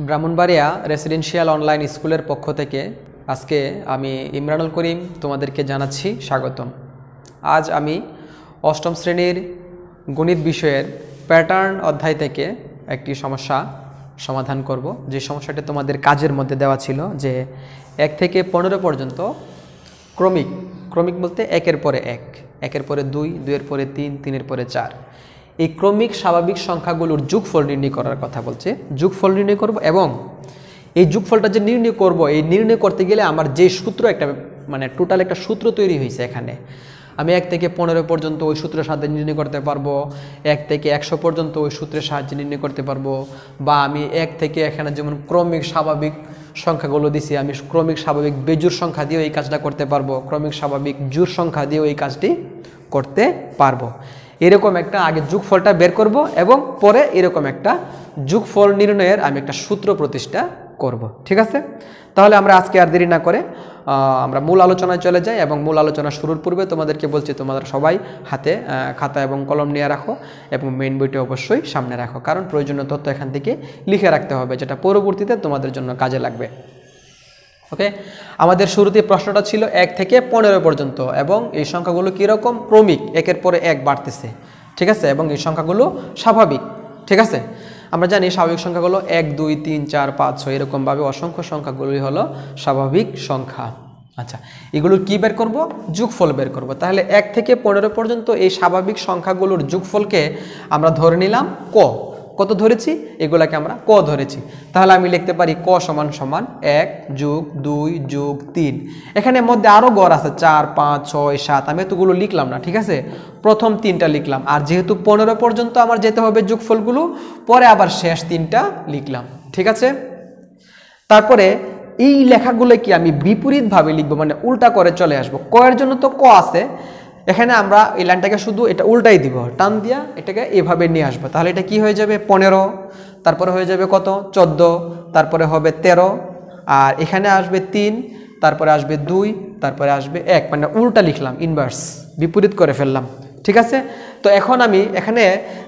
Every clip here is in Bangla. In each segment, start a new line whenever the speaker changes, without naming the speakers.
ব্রাহ্মণবাড়িয়া রেসিডেন্সিয়াল অনলাইন স্কুলের পক্ষ থেকে আজকে আমি ইমরানুল করিম তোমাদেরকে জানাচ্ছি স্বাগতম। আজ আমি অষ্টম শ্রেণীর গণিত বিষয়ের প্যাটার্ন অধ্যায় থেকে একটি সমস্যা সমাধান করব। যে সমস্যাটি তোমাদের কাজের মধ্যে দেওয়া ছিল যে 1 থেকে 15 পর্যন্ত ক্রমিক বলতে একের পরে 1, একের পরে 2, 2-এর পরে 3, 3-এর পরে 4 এই ক্রমিক স্বাভাবিক সংখ্যাগুলোর যোগফল নির্ণয় করার কথা বলছে। যোগফল নির্ণয় করব এবং এই যোগফলটা যে নির্ণয় করব, এই নির্ণয় করতে গেলে আমার যে সূত্র একটা টোটাল একটা সূত্র তৈরি হয়েছে। এখানে আমি 1 থেকে 15 পর্যন্ত ওই সূত্রের সাহায্যে নির্ণয় করতে পারবো, 1 থেকে 100 পর্যন্ত ওই সূত্রের সাহায্যে নির্ণয় করতে পারবো, বা আমি 1 থেকে এখানে যেমন ক্রমিক স্বাভাবিক সংখ্যাগুলো দিছি, আমি ক্রমিক স্বাভাবিক বেজোড় সংখ্যা দিয়েও এই কাজটা করতে পারবো, ক্রমিক স্বাভাবিক জোড় সংখ্যা দিয়েও এই কাজটি করতে পারবো। এরকম একটা আগে যোগফলটা বের করব এবং পরে এরকম একটা যোগফল নির্ণয়ের আমি একটা সূত্র প্রতিষ্ঠা করব। ঠিক আছে, তাহলে আমরা আজকে আর দেরি না করে আমরা মূল আলোচনায় চলে যাই। এবং মূল আলোচনা শুরুর পূর্বে তোমাদেরকে বলছি, তোমরা সবাই হাতে খাতা এবং কলম নিয়ে রাখো এবং মেইন বইটা অবশ্যই সামনে রাখো, কারণ প্রয়োজনীয় তথ্য এখান থেকে লিখে রাখতে হবে, যেটা পরবর্তীতে তোমাদের জন্য কাজে লাগবে। ওকে, আমাদের শুরুতে প্রশ্নটা ছিল 1 থেকে 15 পর্যন্ত এবং এই সংখ্যাগুলো কীরকম? ক্রমিক, একের পরে 1 বাড়তেছে। ঠিক আছে, এবং এই সংখ্যাগুলো স্বাভাবিক। ঠিক আছে, আমরা জানি স্বাভাবিক সংখ্যাগুলো 1, 2, 3, 4, 5, 6 এরকমভাবে অসংখ্য সংখ্যাগুলোই হলো স্বাভাবিক সংখ্যা। আচ্ছা, এগুলোর কি বের করব? যোগফল বের করব। তাহলে 1 থেকে 15 পর্যন্ত এই স্বাভাবিক সংখ্যাগুলোর যোগফলকে আমরা ধরে নিলাম কত ধরেছি? এগুলাকে আমরা ক ধরেছি। তাহলে আমি লিখতে পারি ক সমান সমান 1 যোগ 2 যোগ 3। এখানে মধ্যে আরও গড় আছে 4, 5, 6, 7, আমি এতগুলো লিখলাম না। ঠিক আছে, প্রথম 3টা লিখলাম, আর যেহেতু 15 পর্যন্ত আমার যেতে হবে যোগফলগুলো, পরে আবার শেষ 3টা লিখলাম। ঠিক আছে, তারপরে এই লেখাগুলো কি আমি বিপরীতভাবে লিখবো, মানে উল্টা করে চলে আসবো। ক এর জন্য তো ক আছে, এখানে আমরা এই লাইনটাকে শুধু এটা উল্টাই দিব, টান দিয়া এটাকে এভাবে নিয়ে আসবো। তাহলে এটা কি হয়ে যাবে? 15, তারপরে হয়ে যাবে কত? 14, তারপরে হবে 13, আর এখানে আসবে 3, তারপরে আসবে 2, তারপরে আসবে 1, মানে উল্টা লিখলাম, ইনভার্স, বিপরীত করে ফেললাম। ঠিক আছে, তো এখন আমি এখানে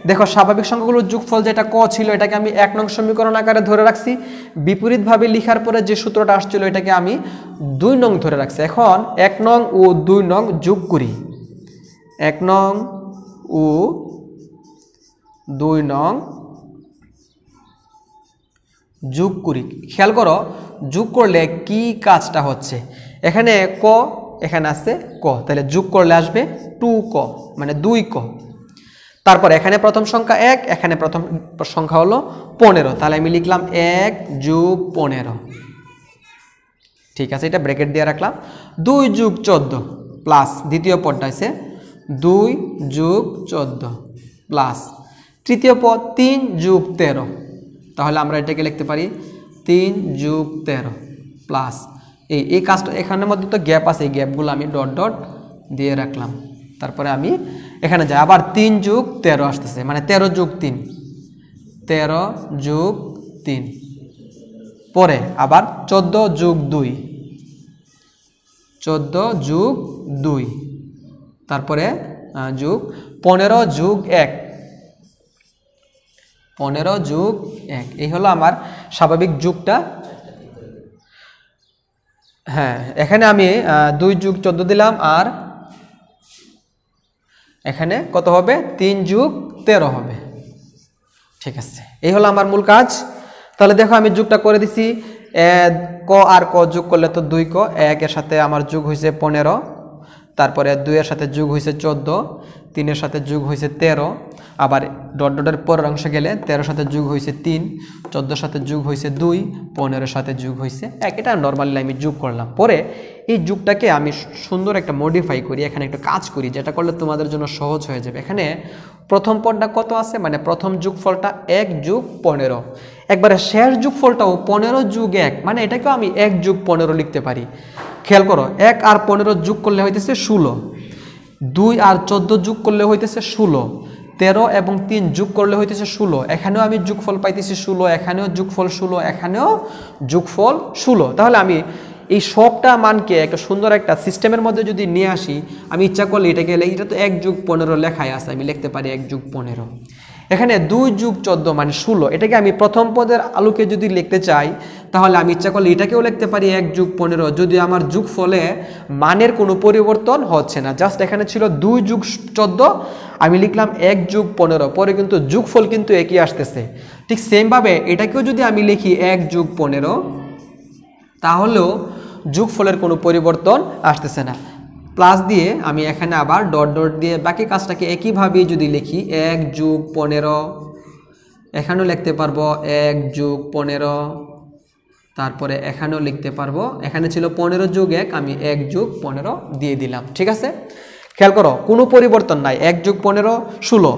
দেখো স্বাভাবিক সংখ্যাগুলোর যোগফল যেটা ক ছিল, এটাকে আমি 1 নং সমীকরণ আকারে ধরে রাখছি। বিপরীতভাবে লিখার পরে যে সূত্রটা আসছিল এটাকে আমি 2 নং ধরে রাখছি। এখন 1 নং ও 2 নং যোগ করি। 1 নং ও 2 নং যোগ করি। খেয়াল করো, যোগ করলে কি কাজটা হচ্ছে। এখানে ক, এখানে আছে ক, তাহলে যোগ করলে আসবে 2ক, মানে 2ক। তারপর এখানে প্রথম সংখ্যা 1, এখানে প্রথম সংখ্যা হলো 15, তাহলে আমি লিখলাম 1 যোগ 15। ঠিক আছে, এটা ব্র্যাকেট দিয়ে রাখলাম। 2 যোগ 14 প্লাস দ্বিতীয় পদটা আছে 2 যোগ 14 প্লাস তৃতীয় পদ 3 যোগ 13, তাহলে আমরা এটাকে লিখতে পারি 3 যোগ 13 প্লাস এই কাজটা, এখানের মধ্যে তো গ্যাপ আছে, এই গ্যাপগুলো আমি ডট ডট দিয়ে রাখলাম। তারপরে আমি এখানে যাই, আবার 3 যোগ 13 আসতেছে, মানে 13 যোগ 3, 13 যোগ 3, পরে আবার 14 যোগ 2, 14 যোগ 2, তারপরে যোগ 15 যোগ 1, 15 যোগ 1, এই হলো আমার স্বাভাবিক যোগটা। হ্যাঁ, এখানে আমি 2 যোগ 14 দিলাম, আর এখানে কত হবে? 3 যোগ 13 হবে। ঠিক আছে, এই হলো আমার মূল কাজ। তাহলে দেখো আমি যোগটা করে দিছি। ক আর ক যোগ করলে তো 2ক, 1 এর সাথে আমার যোগ হয়েছে 15, তারপরে 2 এর সাথে যোগ হয়েছে 14, 3 এর সাথে যোগ হয়েছে 13, আবার ডট ডটের পরের অংশে গেলে 13 সাথে যোগ হয়েছে 3, 14 সাথে যোগ হয়েছে 2, 15 সাথে যোগ হয়েছে 1। এটা নর্মালি আমি যোগ করলাম। পরে এই যোগটাকে আমি সুন্দর একটা মডিফাই করি, এখানে একটা কাজ করি, যেটা করলে তোমাদের জন্য সহজ হয়ে যাবে। এখানে প্রথম পদটা কত আছে, মানে প্রথম যোগফলটা 1 যোগ 15, একবারে শেষ যোগফলটাও 15 যোগ 1, মানে এটাকেও আমি 1 যোগ 15 লিখতে পারি। খেয়াল করো, 1 আর 15 যোগ করলে হইতেছে 16, 2 আর 14 যোগ করলে হইতেছে 16, 13 এবং 3 যোগ করলে হইতেছে 16, এখানেও আমি যোগফল পাইতেছি 16, এখানেও যোগফল 16, এখানেও যোগফল 16। তাহলে আমি এই সবটা মানকে একটা সুন্দর একটা সিস্টেমের মধ্যে যদি নিয়ে আসি, আমি ইচ্ছা করলে এটাকে, এটা তো 1 যোগ 15 লেখায় আছে, আমি লিখতে পারি 1 যোগ 15। এখানে 2 যোগ 14 মানে 16, এটাকে আমি প্রথম পদের আলোকে যদি লিখতে চাই তাহলে আমি ইচ্ছা করলে এটাকেও লিখতে পারি 1 যোগ 15, যদি আমার যোগফলে মানের কোনো পরিবর্তন হচ্ছে না, জাস্ট এখানে ছিল 2 যোগ 14, আমি লিখলাম 1 যোগ 15, পরে কিন্তু যোগফল কিন্তু একই আসতেছে। ঠিক সেমভাবে এটাকেও যদি আমি লিখি 1 যোগ 15, তাহলেও যোগফলের কোনো পরিবর্তন আসতেছে না। প্লাস দিয়ে আমি এখানে আবার ডট ডট দিয়ে বাকি কাজটাকে একইভাবেই যদি লিখি 1 যোগ 15, এখানেও লিখতে পারবো 1 যোগ 15, তারপরে এখানেও লিখতে পারবো, এখানে ছিল 15 যোগ 1, আমি 1 যোগ 15 দিয়ে দিলাম। ঠিক আছে, খেয়াল করো কোনো পরিবর্তন নাই। 1 যোগ 15 16,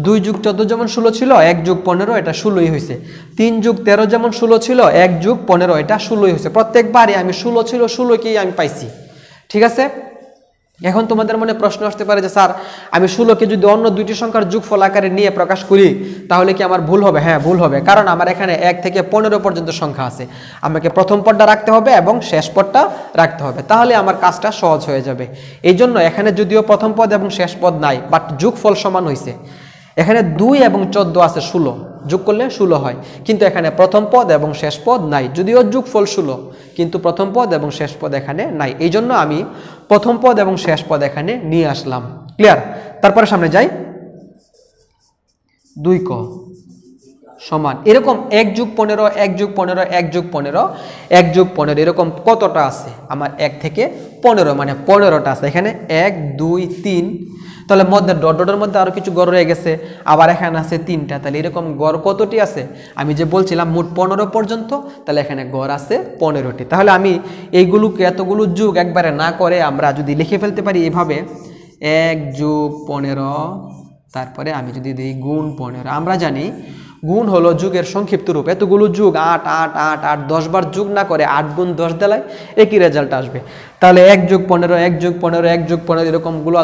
2 যোগ 14 যেমন 16 ছিল, 1 যোগ 15 এটা 16ই হয়েছে। 3 যোগ 13 যেমন 16 ছিল, 1 যোগ 15 এটা 16ই হয়েছে। প্রত্যেকবারই আমি 16 ছিল 16কেই আমি পাইছি। ঠিক আছে, এখন তোমাদের মনে প্রশ্ন আসতে পারে যে স্যার আমি 16কে যদি অন্য দুইটি সংখ্যার যোগফল আকারে নিয়ে প্রকাশ করি তাহলে কি আমার ভুল হবে? হ্যাঁ, ভুল হবে, কারণ আমার এখানে 1 থেকে 15 পর্যন্ত সংখ্যা আছে, আমাকে প্রথম পদটা রাখতে হবে এবং শেষ পদটা রাখতে হবে, তাহলে আমার কাজটা সহজ হয়ে যাবে। এই জন্য এখানে যদিও প্রথম পদ এবং শেষ পদ নাই, বাট যোগফল সমান হয়েছে। এখানে 2 এবং 14 আছে 16, যোগ করলে 16 হয়, কিন্তু এখানে প্রথম পদ এবং শেষ পদ নাই, যদিও যোগফল 16 কিন্তু প্রথম পদ এবং শেষ পদ এখানে নাই। এই জন্য আমি প্রথম পদ এবং শেষ পদ এখানে নিয়ে আসলাম। ক্লিয়ার? তারপরে সামনে যাই। 2 ক সমান এরকম 1 যোগ 15 1 যোগ 15 1 যোগ 15 1 যোগ 15 এরকম কতটা আছে? আমার 1 থেকে 15 মানে 15টা আছে। এখানে 1 2 3, তাহলে মধ্যে ডট ডটের মধ্যে আরো কিছু গড় রয়ে গেছে, আবার এখানে আছে 3টা, তাহলে এরকম গড় কতটি আছে? আমি যে বলছিলাম মোট 15 পর্যন্ত, তাহলে এখানে গড় আছে 15টি। তাহলে আমি এইগুলোকে এতগুলো যোগ একবারে না করে আমরা যদি লিখে ফেলতে পারি এভাবে 1 যোগ 15, তারপরে আমি যদি দিই গুণ 15। আমরা জানি গুণ হলো যুগের সংক্ষিপ্ত রূপ। এতগুলো যুগ 8 8 8 8 10 বার যুগ না করে 8 গুণ 10 দিলাই একই রেজাল্ট আসবে। তাহলে 1 যোগ 15 1 যোগ 15 1 যোগ 15 এরকমগুলো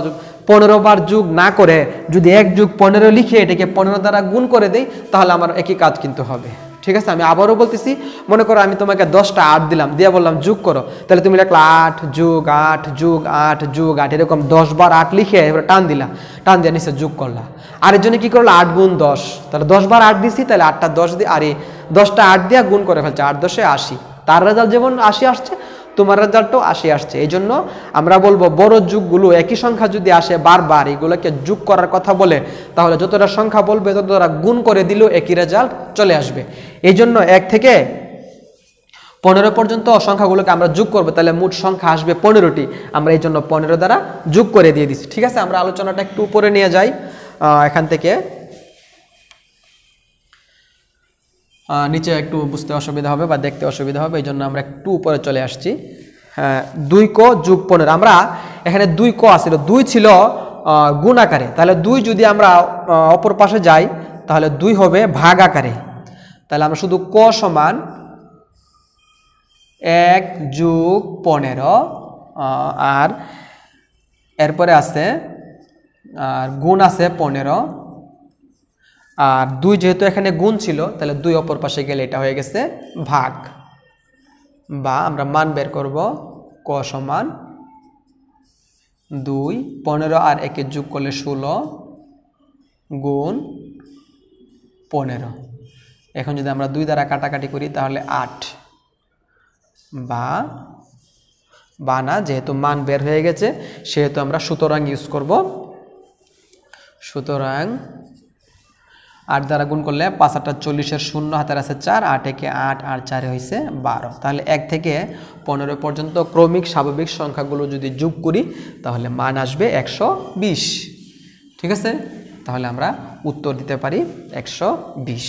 15 বার যুগ না করে যদি 1 যোগ 15 লিখে এটাকে 15 দ্বারা গুণ করে দেই তাহলে আমার একই কাজ কিন্তু হবে। ঠিক আছে, আমি আবারও বলতেছি, মনে করো আমি তোমাকে 10টা 8 দিলাম, দিয়ে বললাম যোগ করো, তাহলে তুমি লিখলা 8 যোগ 8 যোগ 8 যোগ 8, এরকম 10 বার 8 লিখে এবার টান দিলা, টান দিয়ে নিচে যোগ করলা। আর এর জন্য কি করলো 8 গুণ 10, তাহলে 10 বার 8 দিছি, তাহলে 8টা 10 দিয়ে আর 10টা 8 দিয়ে গুণ করে ফেলছে, 8 10 80। তার রেজাল্ট যেমন 80 আসছে তোমার রেজাল্টও 80 আসছে। এই জন্য আমরা বলবো বড় যুগগুলো একই সংখ্যা যদি আসে বারবার এগুলোকে যোগ করার কথা বলে, তাহলে যতটা সংখ্যা বলবে ততটা গুণ করে দিলেও একই রেজাল্ট চলে আসবে। এই জন্য 1 থেকে 15 পর্যন্ত সংখ্যাগুলোকে আমরা যোগ করবো, তাহলে মোট সংখ্যা আসবে 15টি। আমরা এই জন্য 15 দ্বারা যোগ করে দিয়ে দিচ্ছি। ঠিক আছে, আমরা আলোচনাটা একটু উপরে নিয়ে যাই। এখান থেকে নিচে একটু বুঝতে অসুবিধা হবে বা দেখতে অসুবিধা হবে, এই জন্য আমরা একটু উপরে চলে আসছি। 2 ক যোগ 15, আমরা এখানে 2 ক আছিল, 2 ছিল গুণ আকারে, তাহলে 2 যদি আমরা অপর পাশে যাই তাহলে 2 হবে ভাগ আকারে। তাহলে আমরা শুধু ক সমান 1 যোগ 15, আর এরপরে আছে আর গুণ আছে 15, আর 2 যেহেতু এখানে গুণ ছিল তাহলে 2 অপর পাশে গেলে এটা হয়ে গেছে ভাগ, বা আমরা মান বের করব ক সমান 2, 15 আর 1 যোগ করলে 16 গুণ 15। এখন যদি আমরা 2 দ্বারা কাটাকাটি করি তাহলে 8, বা না, যেহেতু মান বের হয়ে গেছে সেহেতু আমরা সুতরাং ইউজ করব। সুতরাং 8 দ্বারা গুণ করলে 5 8 40, 0 হাতের আছে 4, 8 একে 8 আর 4 হয়েছে 12। তাহলে 1 থেকে 15 পর্যন্ত ক্রমিক স্বাভাবিক সংখ্যাগুলো যদি যোগ করি তাহলে মান আসবে 120। ঠিক আছে, তাহলে আমরা উত্তর দিতে পারি 120।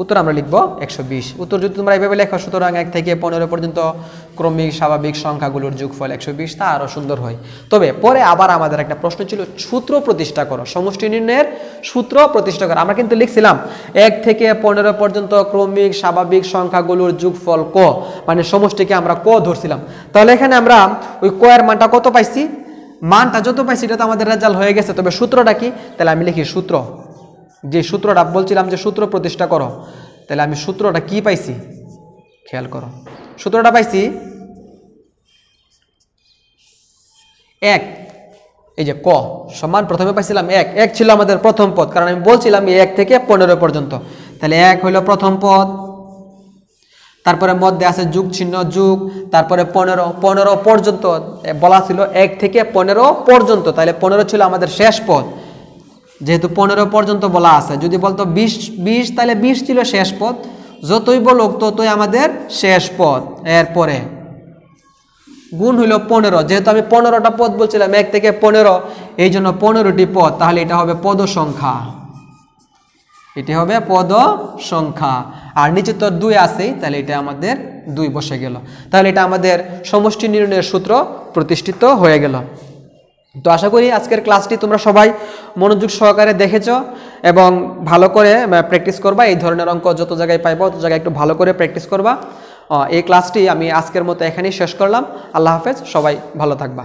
উত্তর আমরা লিখব 120। উত্তর যদি তোমরা এইভাবে লেখো, সুতরাং 1 থেকে 15 পর্যন্ত ক্রমিক স্বাভাবিক সংখ্যাগুলোর যোগফল 120, তা আরও সুন্দর হয়। তবে পরে আবার আমাদের একটা প্রশ্ন ছিল, সূত্র প্রতিষ্ঠা করো, সমষ্টি নির্ণয়ের সূত্র প্রতিষ্ঠা করো। আমরা কিন্তু লিখছিলাম 1 থেকে 15 পর্যন্ত ক্রমিক স্বাভাবিক সংখ্যাগুলোর যোগফল ক, মানে সমষ্টিকে আমরা ক ধরছিলাম। তাহলে এখানে আমরা ওই ক এর মানটা কত পাইছি, মানটা যত পাইছি এটা তো আমাদের রেজাল্ট হয়ে গেছে। তবে সূত্রটা কি? তাহলে আমি লিখি সূত্র, যে সূত্রটা বলছিলাম যে সূত্র প্রতিষ্ঠা করো, তাহলে আমি সূত্রটা কি পাইছি খেয়াল করো। সূত্রটা পাইছি 1, এই যে ক সমান প্রথমে পাইছিলাম 1, 1 ছিল আমাদের প্রথম পদ, কারণ আমি বলছিলাম 1 থেকে 15 পর্যন্ত। তাহলে 1 হলো প্রথম পদ, তারপরে মধ্যে আছে যুগ চিহ্ন যুগ, তারপরে 15 পর্যন্ত বলা ছিল 1 থেকে 15 পর্যন্ত, তাহলে 15 ছিল আমাদের শেষ পদ, যেহেতু 15 পর্যন্ত বলা আছে। যদি বলতো 20 তাহলে 20 ছিল শেষ পদ, যতই বলুক ততই আমাদের শেষ পদ। এরপরে গুণ হইল 15, যেহেতু আমি 15টা পদ বলছিলাম 1 থেকে 15, এই জন্য 15টি পদ, তাহলে এটা হবে পদ সংখ্যা, এটি হবে পদ সংখ্যা। আর নিচে তো 2 আছে, তাহলে এটা আমাদের 2 বসে গেল। তাহলে এটা আমাদের সমষ্টি নির্ণয়ের সূত্র প্রতিষ্ঠিত হয়ে গেল। তো আশা করি আজকের ক্লাসটি তোমরা সবাই মনোযোগ সহকারে দেখেছো এবং ভালো করে প্র্যাকটিস করবা। এই ধরনের অঙ্ক যত জায়গায় পাইবা তত জায়গায় একটু ভালো করে প্র্যাকটিস করবা। এই ক্লাসটি আমি আজকের মতো এখানেই শেষ করলাম। আল্লাহ হাফেজ, সবাই ভালো থাকবা।